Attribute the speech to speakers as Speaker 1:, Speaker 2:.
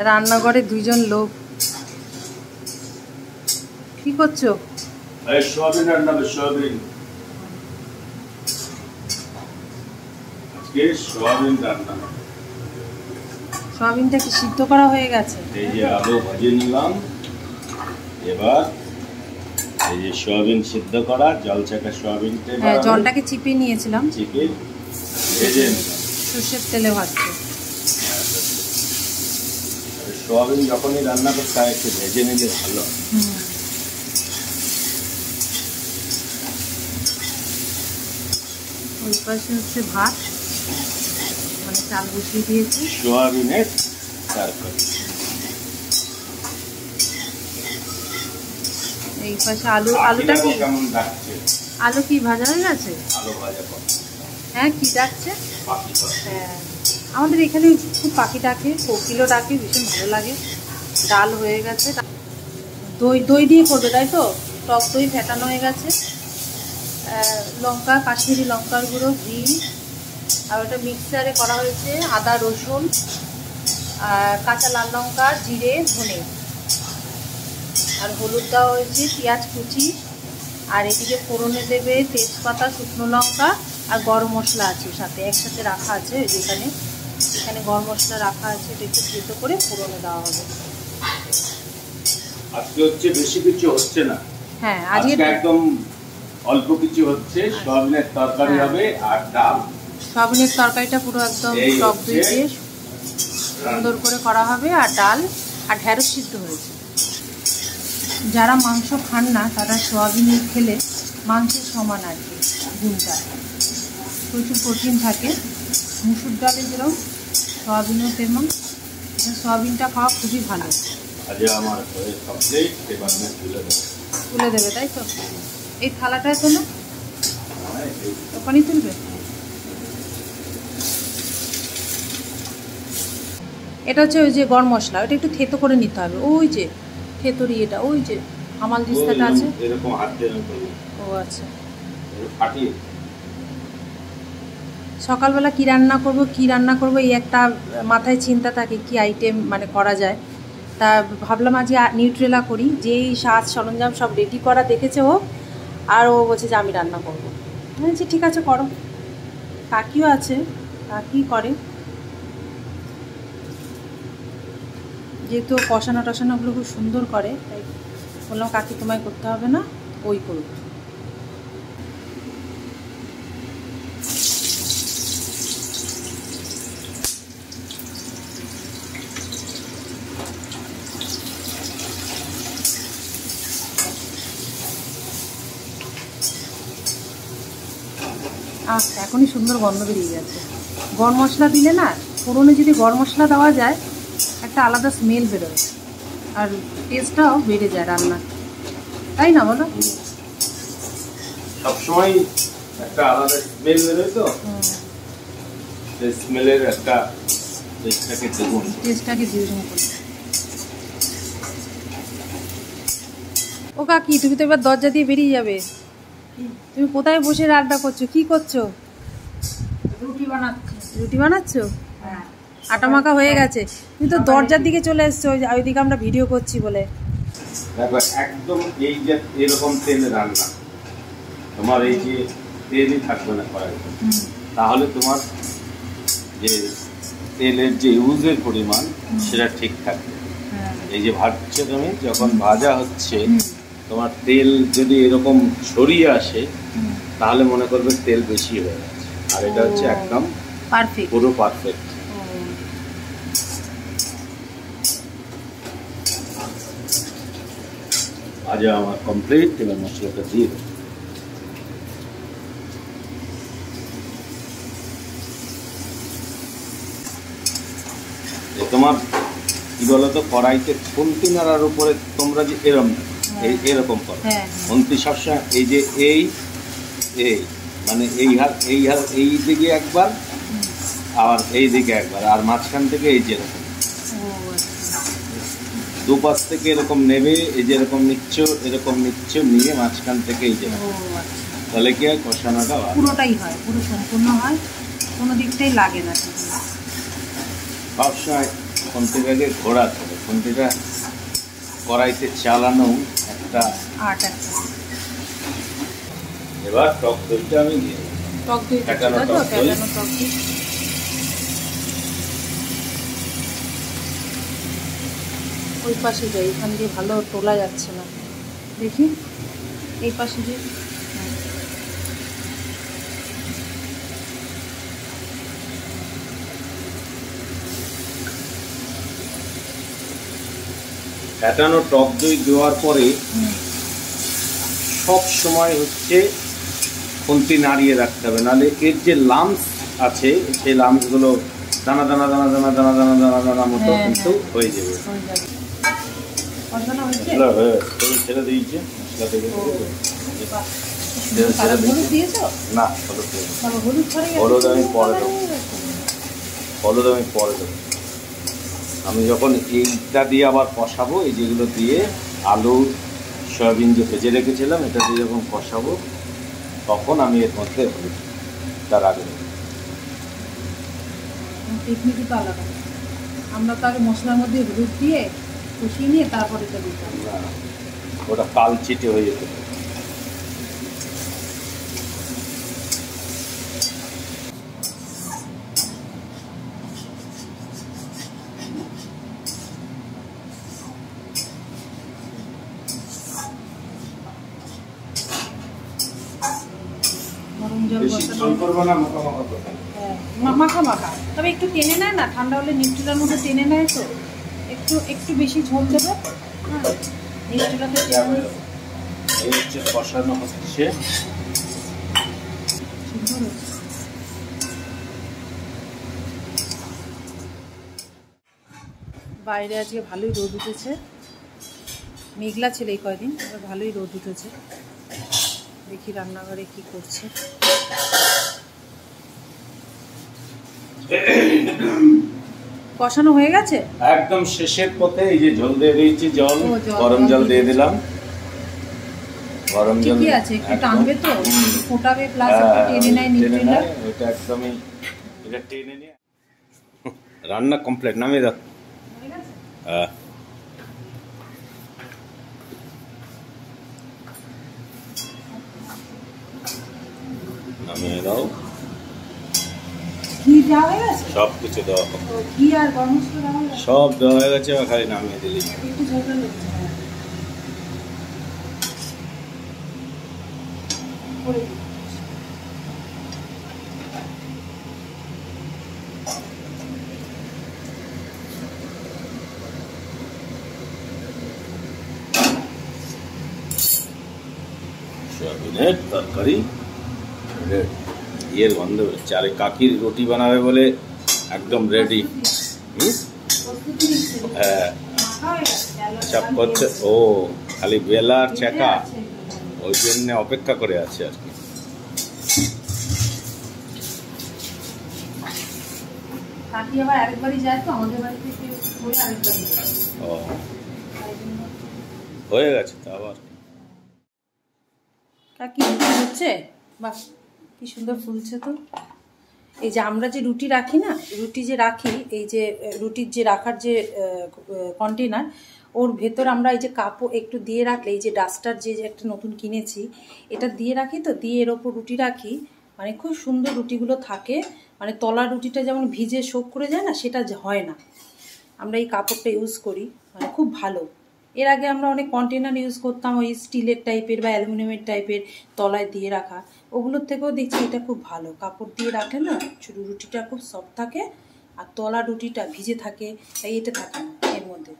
Speaker 1: রান্নাঘরে দুইজন লোক। কি করছো?
Speaker 2: সোয়াবিন রান্না হবে। সোয়াবিন আজকে সোয়াবিন রান্না।
Speaker 1: সোয়াবিনটা কি সিদ্ধ করা হয়ে গেছে?
Speaker 2: এই যে আলু ভেজে নিলাম, এবার এই যে সোয়াবিন সিদ্ধ করা জল ছাকা সোয়াবিনটা,
Speaker 1: হ্যাঁ জলটাকে চিপিয়ে নিয়েছিলাম,
Speaker 2: চিপিয়ে ভেজে নিলাম।
Speaker 1: সর্ষের তেলে ভাজছে।
Speaker 2: সোয়াবিন যখনই রান্না করতে হয় একটু ভেজে নিলে ভালো।
Speaker 1: ওই পাশে হচ্ছে ভাত, মানে চাল বসিয়ে দিয়েছি।
Speaker 2: সোয়াবিনের তরকারি।
Speaker 1: এই পাশে আলুটা কি
Speaker 2: কেমন ডাকছে?
Speaker 1: আলু কি ভাজা হয়ে গেছে?
Speaker 2: আলু ভাজা কর।
Speaker 1: হ্যাঁ কি ডাকছে?
Speaker 2: পাখি কর।
Speaker 1: হ্যাঁ আমাদের এখানে খুব পাখি ডাকে, কোকিলও ডাকে, ভীষণ ভালো লাগে। ডাল হয়ে গেছে, দই দিয়ে করবে তাই তো? টক দই ফেটানো হয়ে গেছে, লঙ্কা, কাশ্মীরি লঙ্কার গুঁড়ো, ঘি, আর ওটা মিক্সারে করা হয়েছে আদা রসুন কাঁচা লাল লঙ্কা, জিরে, ধনে, আর হলুদ দেওয়া হয়েছে, পেঁয়াজ কুচি, আর এদিকে ফোড়নে দেবে তেজপাতা, শুকনো লঙ্কা আর গরম মশলা আছে সাথে, একসাথে রাখা আছে। যেখানে এখানে গরম মশলা রাখা আছে, এটা একটু থেতো করে ফোড়নে দেওয়া হবে।
Speaker 2: আজকে হচ্ছে বেশি কিছু হচ্ছে না।
Speaker 1: হ্যাঁ আজকে
Speaker 2: একদম অল্প কিছু হচ্ছে। সোয়াবিনের তরকারি হবে আর ডাল।
Speaker 1: সোয়াবিনের তরকারিটা পুরো একদম টক দই দিয়ে সুন্দর করে করা হবে, আর ডাল আর ঢেঁড়স সিদ্ধ হয়েছে। যারা মাংস খান না তারা সোয়াবিন খেলে মাংসের সমান আর কি গুণটা, প্রচুর প্রোটিন থাকে। মুসুর ডালে যেরকম সোয়াবিনও তেমন, সোয়াবিনটা খাওয়া খুবই ভালো।
Speaker 2: আমার
Speaker 1: তুলে দেবে তাই তো? এই থালাটায় তো না ওখানেই তুলবে। এটা হচ্ছে ওই যে গরম মশলা, ওটা একটু থেতো করে নিতে হবে। ওই যে থেতরি, এটা ওই যে হামাল দিস্তাটা আছে
Speaker 2: এরকম হাত দিয়ে করব।
Speaker 1: ও আচ্ছা।
Speaker 2: ফাটিয়ে
Speaker 1: সকালবেলা কি রান্না করব এই একটা মাথায় চিন্তা থাকে, কি আইটেম মানে করা যায়। তা ভাবলাম আজকে নিউট্রেলা করি। যেই সাজ সরঞ্জাম সব রেডি করা দেখেছে ও, আর ও বলছে যে আমি রান্না করবো। বলছি ঠিক আছে করো। কাকিও আছে, কাকি করে, যেহেতু কষানো টসানোগুলো খুব সুন্দর করে, তাই বললাম কাকি তোমায় করতে হবে না, ওই করুক। আচ্ছা এখনই সুন্দর গন্ধ বেরিয়ে গেছে। গরম মশলা দিলে না, ফোড়নে যদি গরম মশলা দেওয়া যায় একটা আলাদা স্মেল বেরোয়, আর টেস্টটাও বেড়ে যায় রান্না, তাই না বলো?
Speaker 2: সবসময় একটা আলাদা স্মেল বেরোয়, তো সেই স্মেলের একটা টেস্টটাকে
Speaker 1: দ্বিগুণ করে। ও কাকি তুমি তো এবার দরজা দিয়ে বেরিয়ে যাবে। তুমি কোথায় বসে রান্না করছো, কি করছো? রুটি বানাচ্ছো? আটা মাখা হয়ে গেছে। তুমি তো দরজার দিকে চলে এসছো, ওইদিকে আমরা ভিডিও করছি বলে।
Speaker 2: দেখো একদম এই যে এরকম তেলে রান্না, তোমার এই যে তেলই থাকবে না কড়াইতে, তাহলে তোমার যে তেলের যে ইউজের পরিমাণ সেটা ঠিক থাকবে। এই যে ভাজছো তুমি, যখন ভাজা হচ্ছে তোমার তেল যদি এরকম ছড়িয়ে আসে তাহলে মনে করবে তেল বেশি হয়ে গেছে, আর এটা হচ্ছে একদম পারফেক্ট, পুরো পারফেক্ট। ভাজা আমার কমপ্লিট, এবার মশলাটা দিয়ে দেবো। তোমার কি বলতো, কড়াইতে খুন্তি নাড়ার উপরে তোমরা যে এরকম করো, খুন্তি সবসময় এই যে এই মানে এই দিকে একবার, আর এই দিকে একবার, আর মাঝখান থেকে এই যেরকম দুপাশ থেকে এরকম নেবে, এই যেরকম এরকম নিচ্ছ, নিয়ে মাঝখান থেকে এই যেরকম, তাহলে কি হয় কষানোটা
Speaker 1: পুরোটাই হয়, পুরো সম্পূর্ণ হয়, কোনো দিকটাই লাগে না।
Speaker 2: সবসময় খুন্তিটাকে ঘোরাতে হবে। খুন্তিটা কড়াইতে চালানো একটা
Speaker 1: আট একটা।
Speaker 2: এবার টক দইটা আমি দিয়ে
Speaker 1: টক দই
Speaker 2: ফেটানো টক দই।
Speaker 1: ওই পাশে যাই, এখান দিয়ে ভালো তোলা যাচ্ছে না, দেখি এই পাশে যে।
Speaker 2: ফেটানো টক দই দেওয়ার পরে সব সময় হচ্ছে খুন্তি নাড়িয়ে রাখতে হবে, নাহলে এর যে লামস আছে সেই লামসগুলো দানা দানা দানা দানা দানা দানা দানা দানা মতো কিন্তু হয়ে যাবে। ছেড়ে দিয়েছে মশলা থেকে না, হলুদ আমি পরে দেবো, হলুদ আমি পরে দেবো। আমি যখন এইটা দিয়ে আবার কষাবো, এই যেগুলো দিয়ে আলু সয়াবিন যে ভেজে রেখেছিলাম এটা দিয়ে যখন কষাবো তখন আমি এর মধ্যে হলুদ তার আগে
Speaker 1: টেকনিকই তো আলাদা। আমরা তো আগে মশলার মধ্যে হলুদ দিয়ে কষিয়ে নিয়ে তারপরে এটা দিতাম।
Speaker 2: ওটা কাল চিটে হয়ে যেত।
Speaker 1: মাখা মাখা, তবে একটু টেনে নেয় না, ঠান্ডা হলে নিউট্রেলার মধ্যে টেনে নেয়, তো একটু একটু বেশি ঝোল দেবে। নিউট্রেলাতে
Speaker 2: এই হচ্ছে কষানো হচ্ছে।
Speaker 1: বাইরে আজকে ভালোই রোদ উঠেছে, মেঘলা ছিল এই কয়দিন, ভালোই রোদ উঠেছে। দেখি রান্নাঘরে কি করছে। কষানো হয়ে গেছে
Speaker 2: একদম শেষের পথে। এই যে জল দিয়ে দিয়েছি, জল গরম জল দিয়ে দিলাম। গরম জল
Speaker 1: কি আছে, একটু টানবে তো, ফোটাবে, প্লাস একটু টেনে নেয় নিউট্রেলার।
Speaker 2: এটা একদমই, এটা টেনে নিয়ে রান্না কমপ্লিট। নামিয়ে দাও। হ্যাঁ, নামিয়ে দাও।
Speaker 1: ঘি দেওয়া হয়ে গেছে,
Speaker 2: সব কিছু দেওয়া,
Speaker 1: ঘি আর গরম মশলা দেওয়া হয়ে গেছে,
Speaker 2: সব দেওয়া হয়ে গেছে, খালি নামিয়ে দিলি।
Speaker 1: একটু ঝোলটা লেগেছে
Speaker 2: সয়াবিনের তরকারি ইয়ের গন্ধ বেরোচ্ছে। আর কাকির রুটি বানাবে বলে একদম রেডি। হ্যাঁ, চাপ করছে। ও খালি বেলা আর চেকা, ওই জন্য অপেক্ষা করে আছে আর কি।
Speaker 1: কাকি আবার আরেকবারই যায় তো আমাদের বাড়ি থেকে, করে আরেকবারই যায়।
Speaker 2: ও হয়ে গেছে তো আবার।
Speaker 1: কাকি হচ্ছে, বাহ কি সুন্দর ফুলছে তো। এই যে আমরা যে রুটি রাখি না, রুটি যে রাখি, এই যে রুটির যে রাখার যে কন্টেনার, ওর ভেতর আমরা এই যে কাপড় একটু দিয়ে রাখলে, এই যে ডাস্টার যে একটা নতুন কিনেছি, এটা দিয়ে রাখি তো, দিয়ে এর ওপর রুটি রাখি, মানে খুব সুন্দর রুটিগুলো থাকে। মানে তলার রুটিটা যেমন ভিজে শোক করে যায় না, সেটা হয় না। আমরা এই কাপড়টা ইউজ করি, মানে খুব ভালো। এর আগে আমরা অনেক কন্টেনার ইউজ করতাম, ওই স্টিলের টাইপের বা অ্যালুমিনিয়ামের টাইপের তলায় দিয়ে রাখা, ওগুলোর থেকেও দেখছি এটা খুব ভালো। কাপড় দিয়ে রাখলে না রুটিটা খুব সফট থাকে, আর তলা রুটিটা ভিজে থাকে, তাই এটা থাকে না এর মধ্যে।